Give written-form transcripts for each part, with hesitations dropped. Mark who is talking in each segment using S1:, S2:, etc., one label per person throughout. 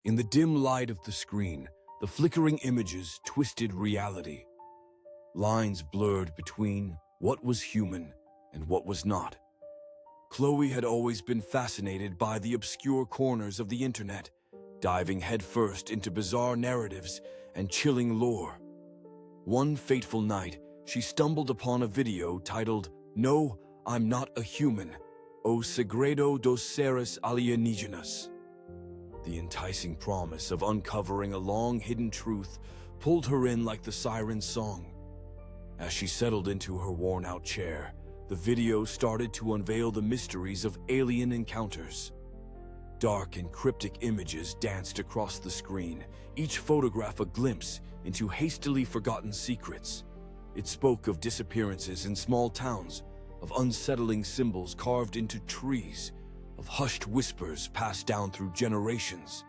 S1: In the dim light of the screen, the flickering images twisted reality. Lines blurred between what was human and what was not. Chloe had always been fascinated by the obscure corners of the internet, diving headfirst into bizarre narratives and chilling lore. One fateful night, she stumbled upon a video titled, "No, I'm Not a Human, O Segredo dos Seres Alienígenas." The enticing promise of uncovering a long-hidden truth pulled her in like the siren's song. As she settled into her worn-out chair, the video started to unveil the mysteries of alien encounters. Dark and cryptic images danced across the screen, each photograph a glimpse into hastily forgotten secrets. It spoke of disappearances in small towns, of unsettling symbols carved into trees, of hushed whispers passed down through generations.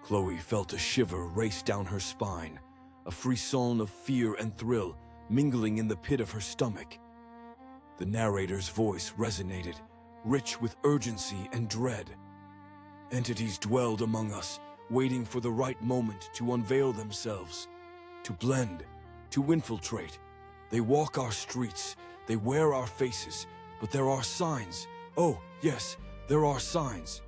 S1: Chloe felt a shiver race down her spine, a frisson of fear and thrill mingling in the pit of her stomach. The narrator's voice resonated, rich with urgency and dread. Entities dwelled among us, waiting for the right moment to unveil themselves, to blend, to infiltrate. They walk our streets, they wear our faces, but there are signs. Oh, yes, there are signs.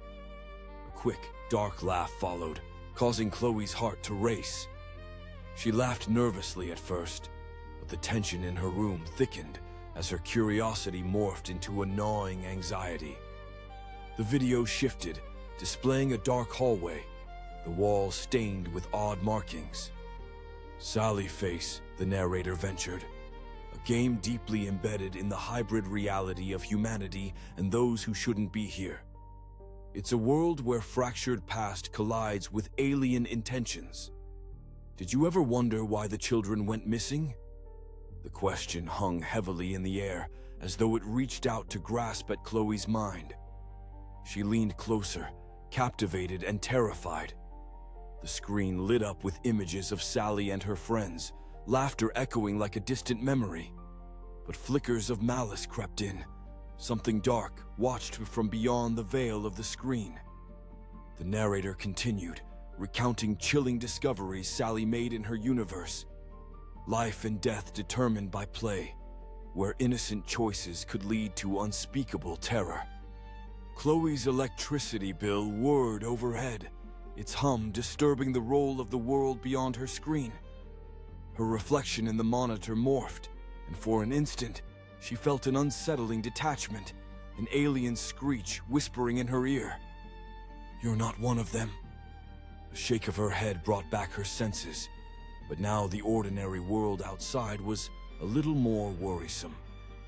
S1: A quick, dark laugh followed, causing Chloe's heart to race. She laughed nervously at first, but the tension in her room thickened as her curiosity morphed into a gnawing anxiety. The video shifted, displaying a dark hallway, the walls stained with odd markings. Sally Face, the narrator ventured, a game deeply embedded in the hybrid reality of humanity and those who shouldn't be here. It's a world where fractured past collides with alien intentions. Did you ever wonder why the children went missing? The question hung heavily in the air, as though it reached out to grasp at Chloe's mind. She leaned closer, captivated and terrified. The screen lit up with images of Sally and her friends, laughter echoing like a distant memory. But flickers of malice crept in. Something dark watched from beyond the veil of the screen. The narrator continued, recounting chilling discoveries Sally made in her universe. Life and death determined by play, where innocent choices could lead to unspeakable terror. Chloe's electricity bill whirred overhead, its hum disturbing the roll of the world beyond her screen. Her reflection in the monitor morphed, and for an instant, she felt an unsettling detachment, an alien screech whispering in her ear. "You're not one of them." A shake of her head brought back her senses, but now the ordinary world outside was a little more worrisome,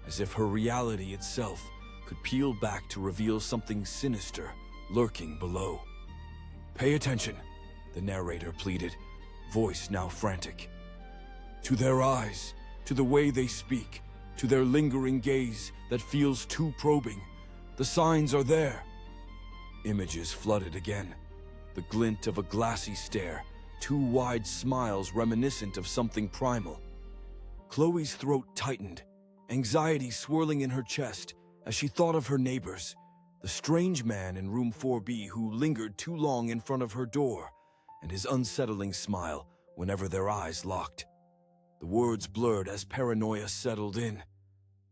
S1: as if her reality itself could peel back to reveal something sinister lurking below. "Pay attention," the narrator pleaded, voice now frantic. "To their eyes, to the way they speak, to their lingering gaze that feels too probing. The signs are there." Images flooded again, the glint of a glassy stare, two wide smiles reminiscent of something primal. Chloe's throat tightened, anxiety swirling in her chest as she thought of her neighbors, the strange man in room 4B who lingered too long in front of her door, and his unsettling smile whenever their eyes locked. The words blurred as paranoia settled in.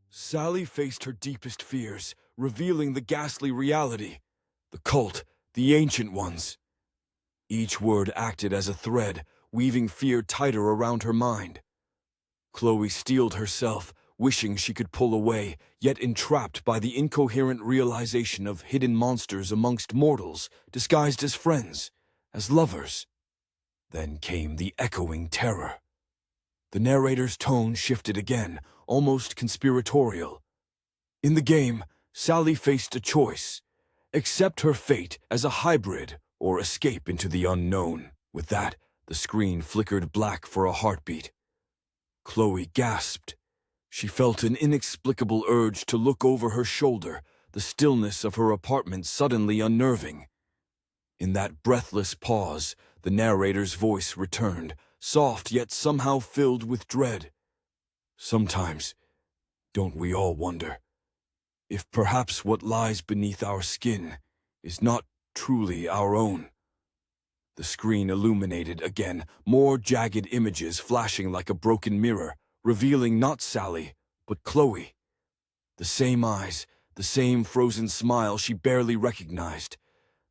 S1: Sally faced her deepest fears, revealing the ghastly reality. The cult, the ancient ones. Each word acted as a thread, weaving fear tighter around her mind. Chloe steeled herself, wishing she could pull away, yet entrapped by the incoherent realization of hidden monsters amongst mortals, disguised as friends, as lovers. Then came the echoing terror. The narrator's tone shifted again, almost conspiratorial. In the game, Sally faced a choice: accept her fate as a hybrid or escape into the unknown. With that, the screen flickered black for a heartbeat. Chloe gasped. She felt an inexplicable urge to look over her shoulder, the stillness of her apartment suddenly unnerving. In that breathless pause, the narrator's voice returned, soft yet somehow filled with dread. "Sometimes, don't we all wonder, if perhaps what lies beneath our skin is not truly our own?" The screen illuminated again, more jagged images flashing like a broken mirror, revealing not Sally, but Chloe. The same eyes, the same frozen smile she barely recognized,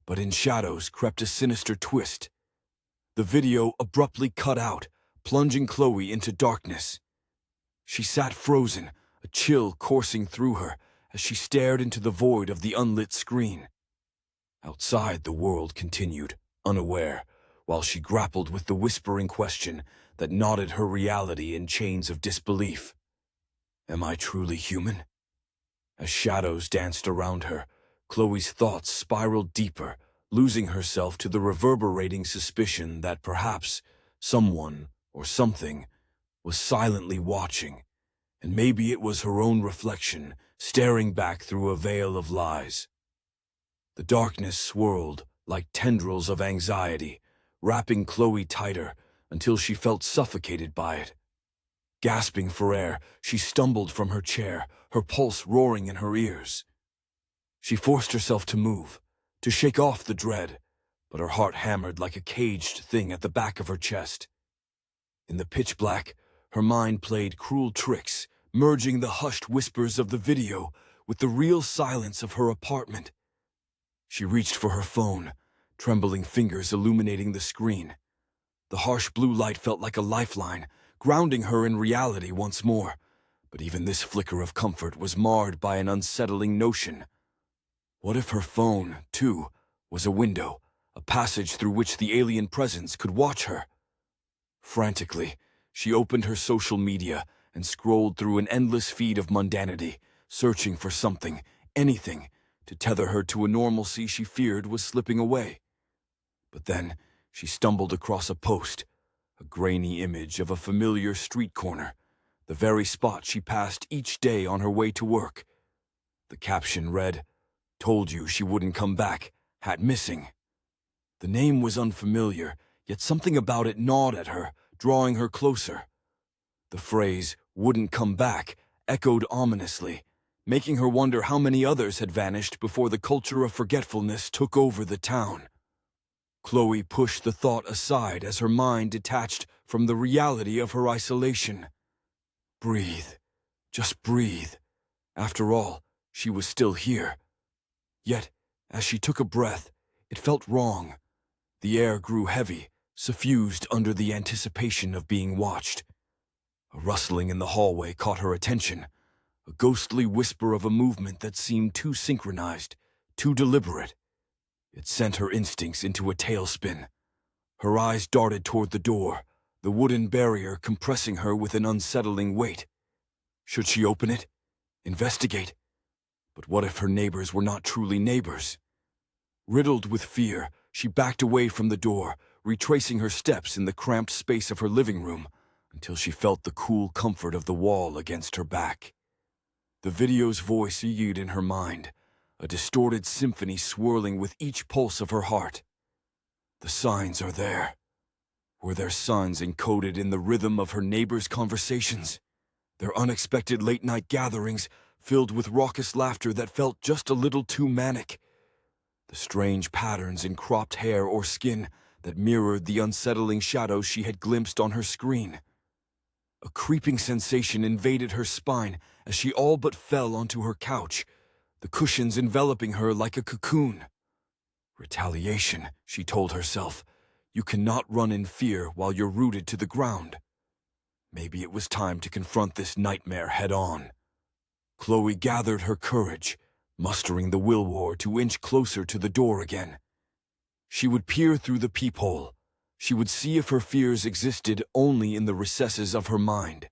S1: but in shadows crept a sinister twist. The video abruptly cut out, plunging Chloe into darkness. She sat frozen, a chill coursing through her as she stared into the void of the unlit screen. Outside, the world continued, unaware, while she grappled with the whispering question that knotted her reality in chains of disbelief. Am I truly human? As shadows danced around her, Chloe's thoughts spiraled deeper, losing herself to the reverberating suspicion that perhaps someone or something was silently watching, and maybe it was her own reflection staring back through a veil of lies. The darkness swirled like tendrils of anxiety, wrapping Chloe tighter until she felt suffocated by it. Gasping for air, she stumbled from her chair, her pulse roaring in her ears. She forced herself to move, to shake off the dread, but her heart hammered like a caged thing at the back of her chest. In the pitch black, her mind played cruel tricks, merging the hushed whispers of the video with the real silence of her apartment. She reached for her phone, trembling fingers illuminating the screen. The harsh blue light felt like a lifeline, grounding her in reality once more. But even this flicker of comfort was marred by an unsettling notion. What if her phone, too, was a window, a passage through which the alien presence could watch her? Frantically, she opened her social media and scrolled through an endless feed of mundanity, searching for something, anything, to tether her to a normalcy she feared was slipping away. But then she stumbled across a post, a grainy image of a familiar street corner, the very spot she passed each day on her way to work. The caption read, "Told you she wouldn't come back, hat missing." The name was unfamiliar, yet something about it gnawed at her, drawing her closer. The phrase, "wouldn't come back," echoed ominously, making her wonder how many others had vanished before the culture of forgetfulness took over the town. Chloe pushed the thought aside as her mind detached from the reality of her isolation. Breathe. Just breathe. After all, she was still here. Yet, as she took a breath, it felt wrong. The air grew heavy, suffused under the anticipation of being watched. A rustling in the hallway caught her attention, a ghostly whisper of a movement that seemed too synchronized, too deliberate. It sent her instincts into a tailspin. Her eyes darted toward the door, the wooden barrier compressing her with an unsettling weight. Should she open it? Investigate? But what if her neighbors were not truly neighbors? Riddled with fear, she backed away from the door, retracing her steps in the cramped space of her living room, until she felt the cool comfort of the wall against her back. The video's voice echoed in her mind, a distorted symphony swirling with each pulse of her heart. The signs are there. Were their signs encoded in the rhythm of her neighbors' conversations? Their unexpected late-night gatherings filled with raucous laughter that felt just a little too manic? The strange patterns in cropped hair or skin that mirrored the unsettling shadows she had glimpsed on her screen? A creeping sensation invaded her spine as she all but fell onto her couch, the cushions enveloping her like a cocoon. Retaliation, she told herself. You cannot run in fear while you're rooted to the ground. Maybe it was time to confront this nightmare head-on. Chloe gathered her courage, mustering the willpower to inch closer to the door again. She would peer through the peephole. She would see if her fears existed only in the recesses of her mind.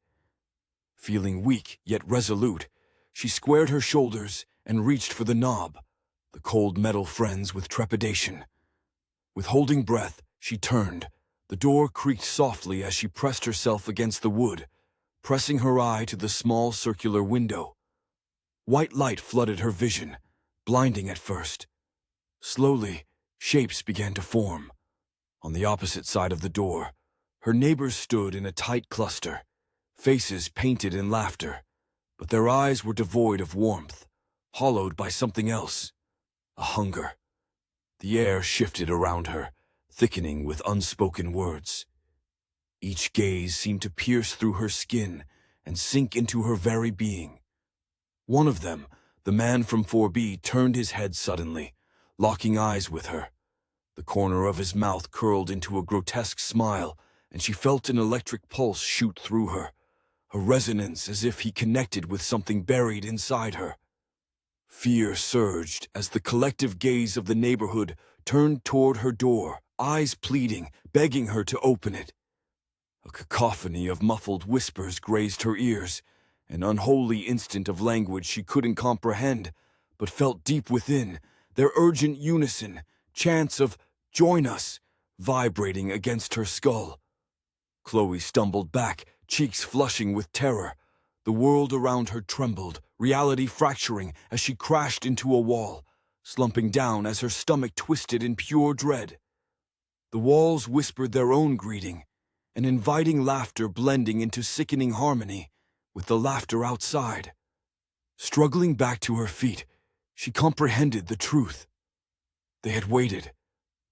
S1: Feeling weak yet resolute, she squared her shoulders and reached for the knob, the cold metal friends with trepidation. With holding breath, she turned. The door creaked softly as she pressed herself against the wood, pressing her eye to the small circular window. White light flooded her vision, blinding at first. Slowly, shapes began to form. On the opposite side of the door, her neighbors stood in a tight cluster, faces painted in laughter, but their eyes were devoid of warmth, hollowed by something else, a hunger. The air shifted around her, thickening with unspoken words. Each gaze seemed to pierce through her skin and sink into her very being. One of them, the man from 4B, turned his head suddenly, locking eyes with her. The corner of his mouth curled into a grotesque smile, and she felt an electric pulse shoot through her, a resonance as if he connected with something buried inside her. Fear surged as the collective gaze of the neighborhood turned toward her door, eyes pleading, begging her to open it. A cacophony of muffled whispers grazed her ears, an unholy instant of language she couldn't comprehend, but felt deep within, their urgent unison, chants of "Join us," vibrating against her skull. Chloe stumbled back, cheeks flushing with terror. The world around her trembled, reality fracturing as she crashed into a wall, slumping down as her stomach twisted in pure dread. The walls whispered their own greeting, an inviting laughter blending into sickening harmony with the laughter outside. Struggling back to her feet, she comprehended the truth. They had waited,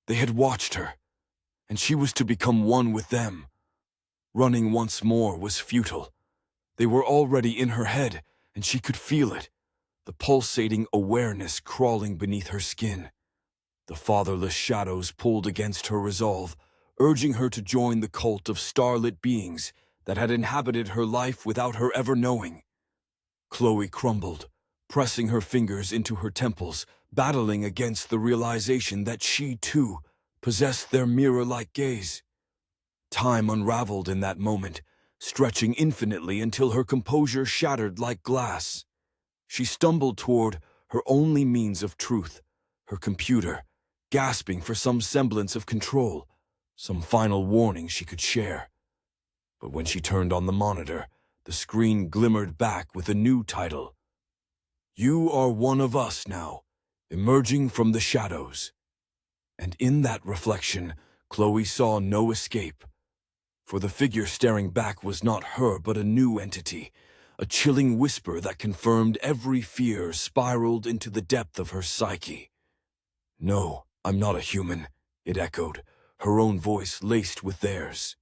S1: they had watched her, and she was to become one with them. Running once more was futile. They were already in her head, and she could feel it, the pulsating awareness crawling beneath her skin. The fatherless shadows pulled against her resolve, urging her to join the cult of starlit beings that had inhabited her life without her ever knowing. Chloe crumbled, pressing her fingers into her temples, battling against the realization that she, too, possessed their mirror-like gaze. Time unraveled in that moment, stretching infinitely until her composure shattered like glass. She stumbled toward her only means of truth, her computer, gasping for some semblance of control, some final warning she could share. But when she turned on the monitor, the screen glimmered back with a new title. "You are one of us now, emerging from the shadows." And in that reflection, Chloe saw no escape. For the figure staring back was not her but a new entity, a chilling whisper that confirmed every fear spiraled into the depth of her psyche. "No, I'm not a human," it echoed, her own voice laced with theirs.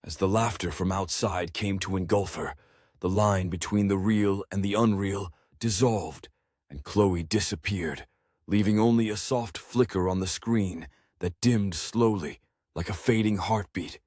S1: As the laughter from outside came to engulf her, the line between the real and the unreal dissolved, and Chloe disappeared, leaving only a soft flicker on the screen that dimmed slowly like a fading heartbeat.